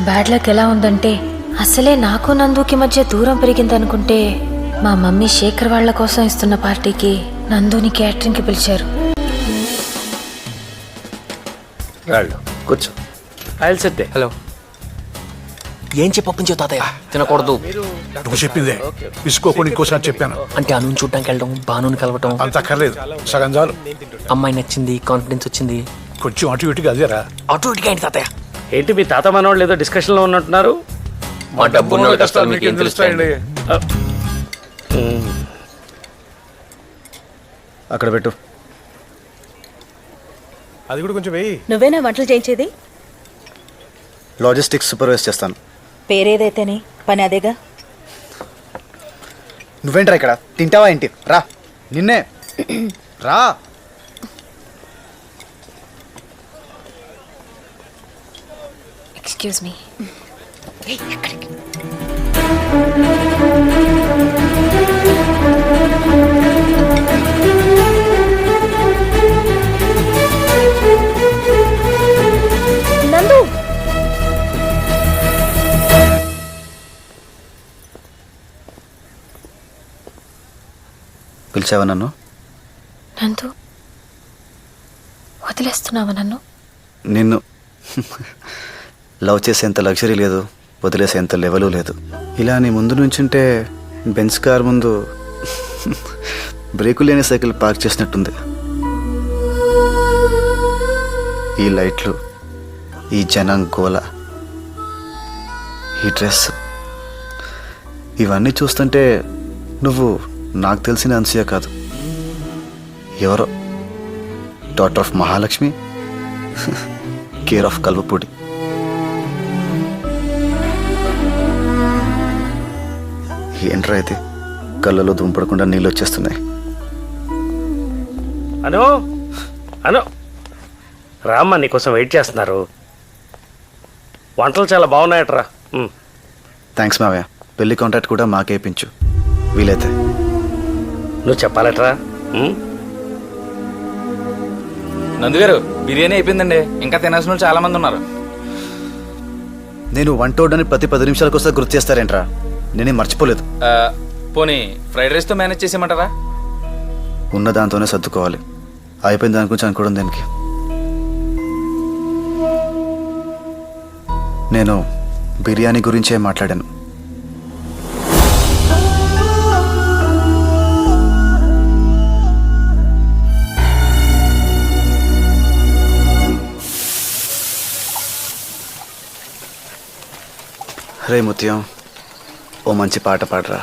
Bad luck ఎలా ఉందంటే అసలే నాకు నందుకి మధ్య దూరం పెరిగిందనుకుంటే మా మమ్మీ శేఖర్ వాళ్ళ కోసం ఇస్తున్న పార్టీకి నందుని క్యాటరింగ్కి పిలిచారు. కూర్చో. హలో. ఏం చెప్పొప్పించావు తాతయ్య? తినకూడదు. నువ్వు చెప్పిందే తీసుకోకుండా ఇంకోసారి చెప్పాను. అంటే అను చూడడానికి వెళ్ళడం, బానుని కలవటం అంత అక్కర్లేదు, సగం చాలు. అమ్మాయి నచ్చింది, కాన్ఫిడెన్స్ వచ్చింది. కొంచెం అటు ఇటుగా అదేరా. అటు ఇటుగా ఏంటి తాతయ్య? ఏంటి మీ తాత మనవాళ్ళు ఏదో డిస్కషన్లో ఉన్నట్టున్నారు? మా డబ్బున్న కష్టాలు మీకు ఏం తెలుస్తాయండి? అక్కడ పెట్టు. అది కూడా కొంచెం వెయ్యి. నువ్వేనా వంటలు చేయించేది? లాజిస్టిక్స్ సూపర్వైజ్ చేస్తాను. పేరేదైతేనే పని అదేగా. నువ్వేంట్రా ఇక్కడ? తింటావా ఏంటి? రా, నిన్నే రా. Excuse me. నందు, పిలిచావా నన్ను? నందు, వదిలేస్తున్నావా నన్ను? నిన్ను లవ్ చేసేంత లగ్జరీ లేదు, వదిలేసేంత లెవెలు లేదు. ఇలా నీ ముందు నుంచుంటే బెంచ్ కార్ ముందు బ్రేకు లేని సైకిల్ పార్క్ చేసినట్టుంది. ఈ లైట్లు, ఈ జనం గోల, ఈ డ్రెస్, ఇవన్నీ చూస్తుంటే నువ్వు నాకు తెలిసిన అన్సూయ కాదు, ఎవరో daughter of Mahalakshmi, care of Kalvapudi. ఏంట్రా అయితే కళ్ళలో దుంపడకుండా నీళ్ళు వచ్చేస్తున్నాయి. అను అను రామ్మ, నీకోసం వెయిట్ చేస్తున్నారు. వంటలు చాలా బాగున్నాయట్రా. థ్యాంక్స్ మావయ్య. పెళ్లి కాంట్రాక్ట్ కూడా మాకేపించు వీలైతే. నువ్వు చెప్పాలట్రా. నందుగారు, బిర్యానీ అయిపోయిందండి. ఇంకా తినాల్సిన వాళ్ళు చాలా మంది ఉన్నారు. నేను వంట వండని ప్రతి 10 నిమిషాలకు వస్తే గుర్తు చేస్తారేంట్రా? నేనే మర్చిపోలేదు. పోనీ ఫ్రైడ్ రైస్తో మేనేజ్ చేసేయమంటారా? ఉన్న దాంతోనే సర్దుకోవాలి. అయిపోయిన దాని గురించి అనుకోవడం దానికి. నేను బిర్యానీ గురించే మాట్లాడాను. రే ముత్యం, ఓ మంచి పాట పాడరా.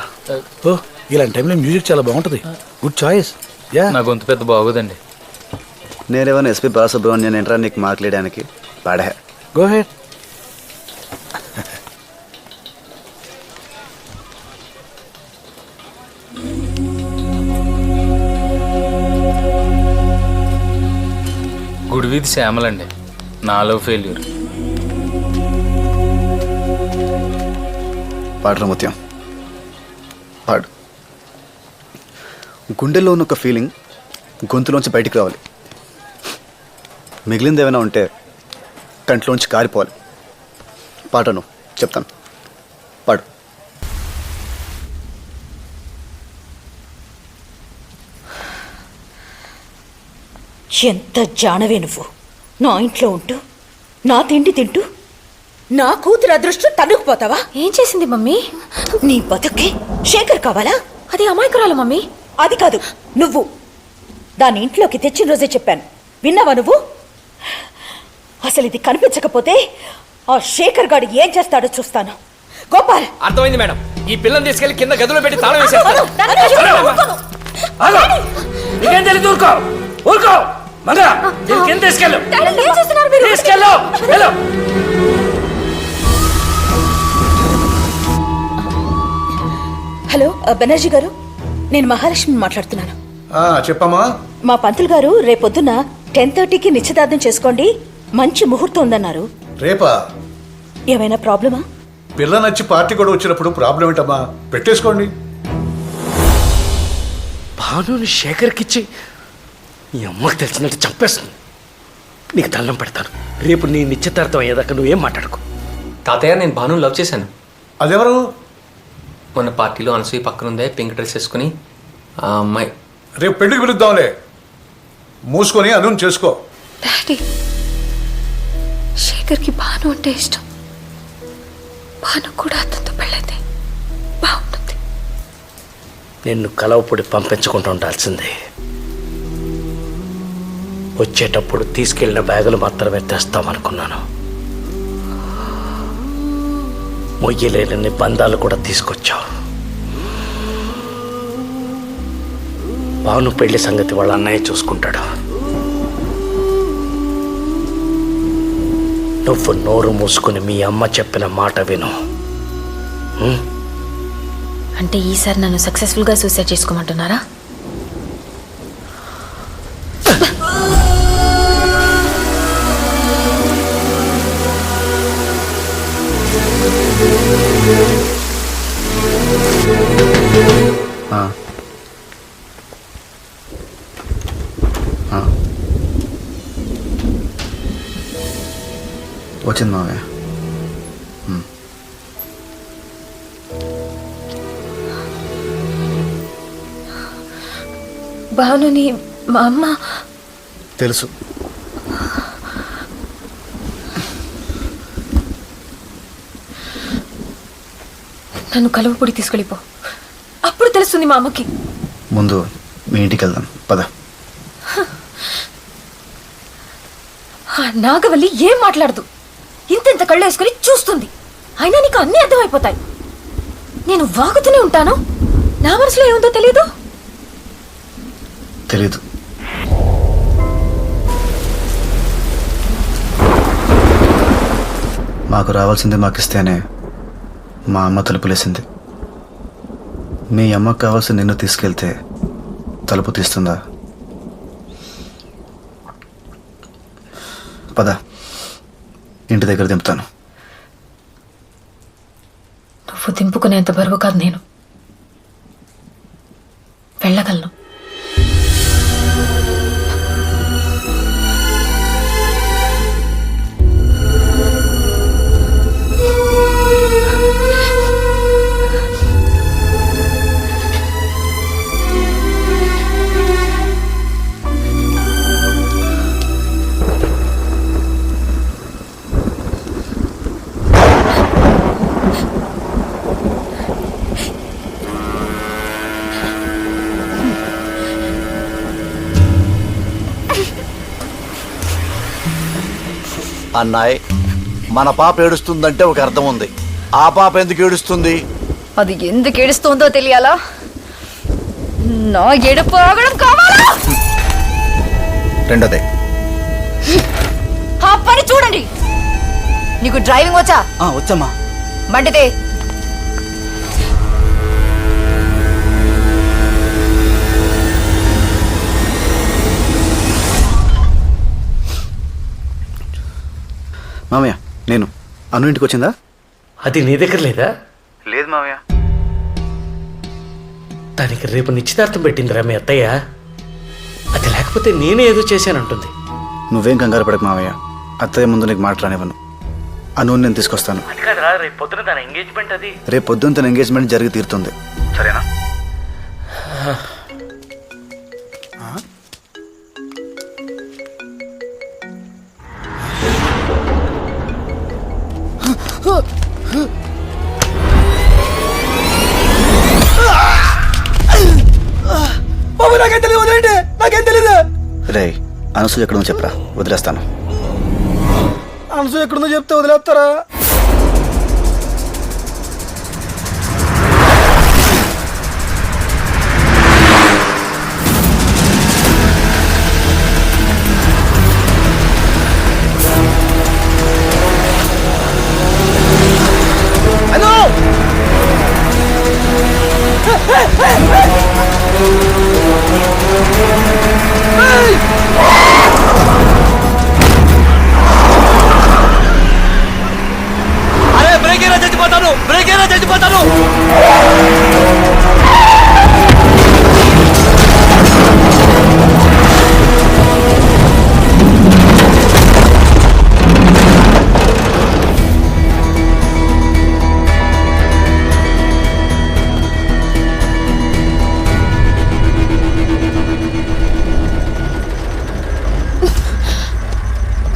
ఓ, ఇలాంటి టైంలో మ్యూజిక్ చాలా బాగుంటుంది. Good choice. యా, నా గొంతు పెద్ద బాగోదండి. నేనేమన్నా ఎస్పి బాలసుబ్రహ్మణ్యం ఏంట్రా నీకు మాట్లాడడానికి? పాడే. Go ahead. గుడివీధి శ్యామలండి. నాలో ఫెయిల్యూర్. పాడరా ముత్యం, పాడు. గుండెల్లో ఉన్న ఒక ఫీలింగ్ గొంతులోంచి బయటికి రావాలి. మిగిలింది ఏమైనా ఉంటే కంట్లోంచి కారిపోవాలి. పాటను చెప్తాను, పాడు. ఎంత జానవే నువ్వు! నా ఇంట్లో ఉంటూ, నా తిండి తింటూ, నా కూతురు అదృష్టం తన్నుకుపోతావా? ఏం చేసింది మమ్మీ? నీ బతుక్కి శేఖర్ కావాలా? అది అమాయకురాలు మమ్మీ. అది కాదు, నువ్వు దాని ఇంట్లోకి తెచ్చిన రోజే చెప్పాను. విన్నావా నువ్వు? అసలు ఇది కనిపించకపోతే ఆ శేఖర్ గాడు ఏం చేస్తాడో చూస్తాను. గోపాల్, అర్థమైంది మేడం. ఈ పిల్లని తీసుకెళ్లి కింద గదిలో పెట్టి తాళం వేసేస్తాను. నీకేం తెలియదు? ఊరుకో ఊరుకో. మగా కింద తీసుకెళ్ళు, తీసుకెళ్ళు. హలో బెనర్జీ గారు, నేను మహాలక్ష్మి మాట్లాడుతున్నాను. చెప్పమ్మా. మా పంతులు గారు రేపొద్దున 10:30కి నిశ్చితార్థం చేసుకోండి, మంచి ముహూర్తం ఉందన్నారు. రేపా? ఏమైనా ప్రాబ్లమా? పిల్ల నచ్చి పార్టీ కూడా వచ్చినప్పుడు ప్రాబ్లం ఏంటమ్మా? పెట్టేసుకోండి. భానుని శేఖర్కిచ్చి ఈ అమ్మకి తెలిసినట్టు చంపేస్తుంది. నీకు దండం పెడతాను. రేపు నీ నిశ్చితార్థం అయ్యేదాకా నువ్వేం మాట్లాడుకో. తాతయ్య నేను భాను లవ్ చేశాను. అదెవరు? మొన్న పార్టీలో అనసూయ పక్కన ఉందే పింక్ డ్రెస్ వేసుకుని ఆ అమ్మాయి. రేపు పెళ్లికి పిలుద్దాంలే. మూసుకొని అనుని చేసుకో. డాడీ, శేఖర్కి భాను అంటే ఇష్టం. భాను కూడా అతనితో పెళ్ళైతే బాగుంటుంది. నిన్ను కలవపొడి పంపించకుండా ఉండాల్సిందే. వచ్చేటప్పుడు తీసుకెళ్లిన బ్యాగులు మాత్రమే తెస్తామనుకున్నాను. మొయ్యలేని బంధాలు కూడా తీసుకొచ్చావు. భాను పెళ్లి సంగతి వాళ్ళ అన్నయ్య చూసుకుంటాడు. నువ్వు నోరు మూసుకుని మీ అమ్మ చెప్పిన మాట విను. అంటే ఈసారి నన్ను సక్సెస్ఫుల్గా సూసైడ్ చేసుకోమంటున్నారా? వచ్చింది మావయ్య. భానుని మా అమ్మ తెలుసు. నన్ను కలువపొడి తీసుకెళ్ళిపో, అప్పుడు తెలుస్తుంది మా అమ్మకి. ముందు మీ ఇంటికి వెళ్దాం పద. ఆ నాగవల్లి ఏం మాట్లాడదు, ఇంత కళ్ళు వేసుకుని చూస్తుంది. అయినా నీకు అన్నీ అర్థమైపోతాయి. నేను వాగుతూనే ఉంటాను, నా మనసులో ఏముందో తెలీదు. తెలీదు. మాకు రావాల్సింది మాకిస్తేనే మా అమ్మ తలుపులేసింది. మీ అమ్మకు కావాల్సింది నిన్ను తీసుకెళ్తే తలుపు తీస్తుందా? పద, ఇంటి దగ్గర దింపుతాను. నువ్వు దింపుకునేంత బరువు కాదు నేను. వెళ్ళగలను. అన్నాయ్, మన పాప ఏడుస్తుందంటే ఒక అర్థం ఉంది. ఆ పాప ఎందుకు ఏడుస్తుంది? అది ఎందుకు ఏడుస్తుందో తెలియాలా? నా ఏడుపు ఆగడం కావాలా? రెండోదే. ఆ పని చూడండి. నీకు డ్రైవింగ్ వచ్చా? వచ్చమ్మా. బండితే. మామయ్య, నేను అను ఇంటికి వచ్చిందా? అది నీ దగ్గర లేదా? లేదు మామయ్య. దానికి రేపు నిశ్చితార్థం పెట్టిందిరా మీ అత్తయ్య. అది లేకపోతే నేనే ఏదో చేశానంటుంది. నువ్వేం కంగారు పడకు మామయ్య, అత్తయ్య ముందు నీకు మాట రానివ్వను. అను నేను తీసుకొస్తాను. అది కాదురా, రేపు పొద్దున తన ఎంగేజ్మెంట్. అది రేపు పొద్దున్న తన ఎంగేజ్మెంట్ జరిగి తీరుతుంది. సరేనా? రే, అనసూయ ఎక్కడుందో చెప్పరా, వదిలేస్తాను. అనసూయ ఎక్కడుందో చెప్తే వదిలేస్తారా?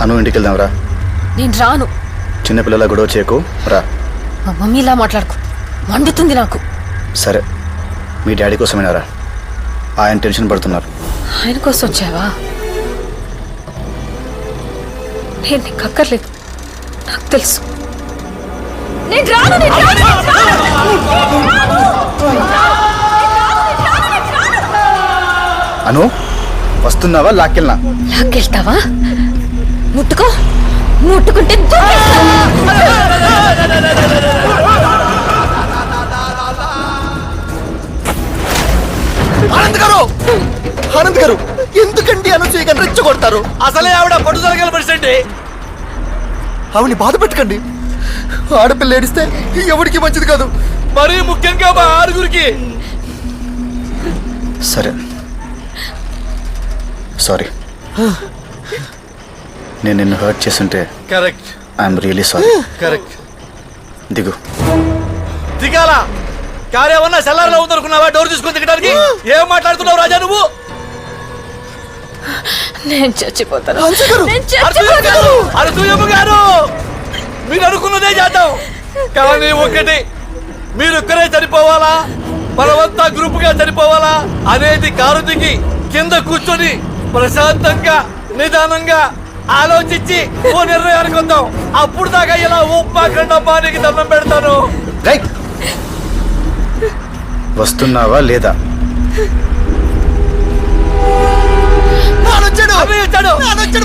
అను ఇంటికి వెళ్దాం రా. నేను రాను. చిన్నపిల్లల గొడవ చేయకు రా. మా మమ్మీలా మాట్లాడుకు, మండుతుంది నాకు. సరే, మీ డాడీ కోసమేనా రా? ఆయన టెన్షన్ పడుతున్నారు. ఆయన కోసం వచ్చావా? నేను నీకు అక్కర్లేదు, నాకు తెలుసు. నేను రాను, నేను రాను, నేను రాను. అను, వస్తున్నావా? లాక్కెళ్ళనా? లాక్కెళ్తావా? ముట్టుకో, ముట్టుకుంటే ఆనంద్ గారు ఎందుకండి అనసూయ గారిని రెచ్చగొడతారు? అసలే ఆవిడ పట్టుదల పరిస్థితి. ఆవిని బాధ పెట్టకండి. ఆడపిల్ల ఏడిస్తే ఎవరికి మంచిది కాదు. మరీ ముఖ్యంగా మా ఆరుగురికి. సరే, సారీ. నేను నిన్ను హర్ట్ చేస్తుంటే correct. I'm really sorry. Correct. దిగు. దిగాల కార్యమన్నా సెల్లార్లో ఉందనుకున్నావా? డోర్ తీసుకొని దిగడానికి ఏం మాట్లాడుతున్నావు రాజా నువ్వు? నేను చచ్చిపోతాను. అరసూయమ్మ గారు, మీరు అనుకున్నదే చేద్దాం. కానీ ఒకటి, మీరొక్కరే చనిపోవాలా, మనమంతా గ్రూప్ గా చనిపోవాలా అనేది కారు దిగి కింద కూర్చొని ప్రశాంతంగా నిదానంగా ఆలోచించి ఓ నిర్ణయానికి వద్దాం. అప్పుడు దాకా ఇలా ఉప్పా కండమ్మా నీకు దండం పెడతాను. వస్తున్నావా లేదా?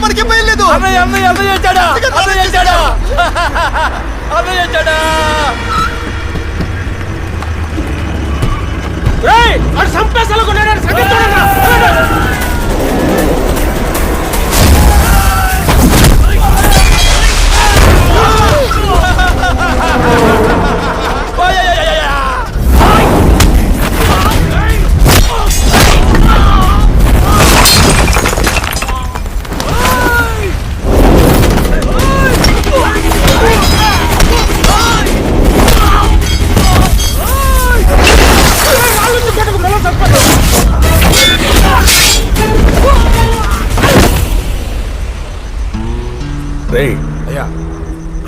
మనకి లేదు.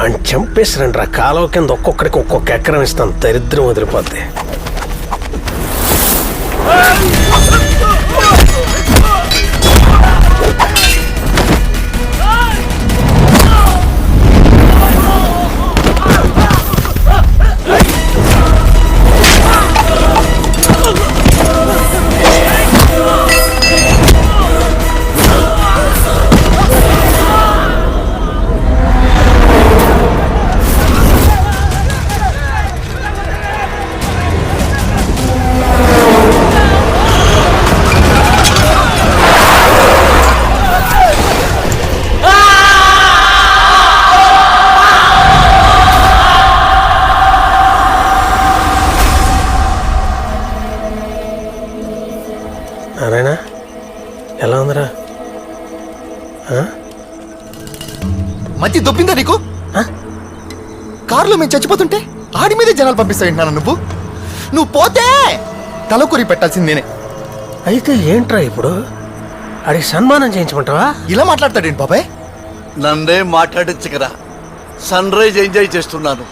అని చంపేసిరండి రా. కాలువ కింద ఒక్కొక్కడికి ఒక్కొక్క ఎకరం ఇస్తాను. దరిద్రం వదిలిపోద్ది. నారాయణ, ఎలా ఉందిరా? మధ్య దొబ్బిందా నీకు? కారులో మేము చచ్చిపోతుంటే ఆడి మీదే జనాలు పంపిస్తాయంటున్నాను. నువ్వు పోతే తలకొరి పెట్టాల్సింది నేనే. అయితే ఏంట్రా ఇప్పుడు? అడిగి సన్మానం చేయించమంటావా? ఇలా మాట్లాడతాడేంటి బాబాయ్? నన్నే మాట్లాడించకరా. సన్ రైజ్ ఎంజాయ్ చేస్తున్నాను.